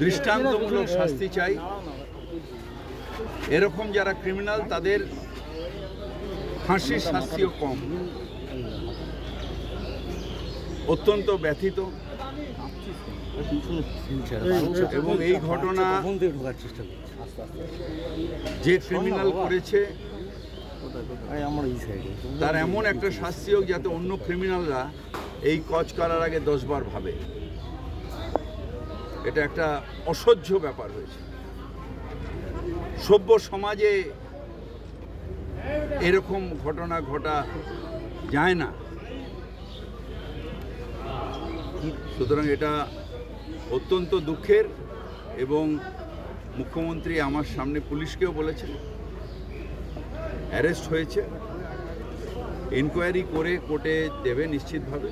দৃষ্টান্তমূলক শাস্তি চাই। এরকম যারা ক্রিমিনাল তাদের ফাঁসির শাস্তিও কম। অত্যন্ত ব্যথিত এবং এই ঘটনা যে ক্রিমিনাল করেছে তার এমন একটা শাস্তি হোক যাতে অন্য ক্রিমিনালরা এই কাজ করার আগে 10 বার ভাবে। এটা একটা অসহ্য ব্যাপার হয়েছে। সভ্য সমাজে এরকম ঘটনা ঘটা যায় না। সুতরাং এটা অত্যন্ত দুঃখের এবং মুখ্যমন্ত্রী আমার সামনে পুলিশকেও বলেছেন অ্যারেস্ট হয়েছে, ইনকোয়ারি করে কোর্টে দেবে নিশ্চিতভাবে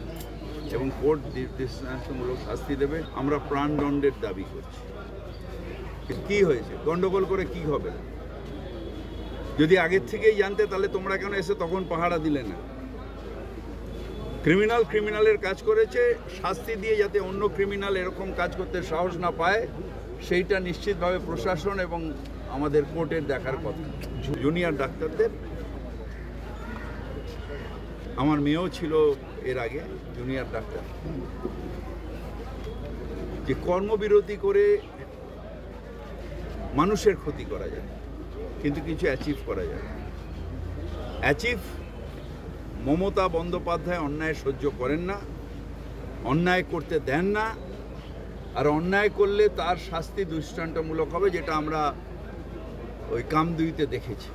এবং কোর্ট দৃষ্টান্তমূলক শাস্তি দেবে। আমরা প্রাণদণ্ডের দাবি করছি। কি হয়েছে? গন্ডগোল করে কি হবে? যদি আগের থেকেই জানতে তাহলে তোমরা কেন এসে তখন পাহারা দিলে না? ক্রিমিনালের কাজ করেছে, শাস্তি দিয়ে যাতে অন্য ক্রিমিনাল এরকম কাজ করতে সাহস না পায় সেইটা নিশ্চিতভাবে প্রশাসন এবং আমাদের কোর্টের দেখার কথা। জুনিয়র ডাক্তারদের, আমার মেয়েও ছিল এর আগে জুনিয়র ডাক্তার, যে কর্মবিরতি করে মানুষের ক্ষতি করা যায় কিন্তু কিছু অ্যাচিভ করা যায়। মমতা বন্দ্যোপাধ্যায় অন্যায় সহ্য করেন না, অন্যায় করতে দেন না, আর অন্যায় করলে তার শাস্তি দৃষ্টান্তমূলক হবে, যেটা আমরা ওই কামদুইতে দেখেছি।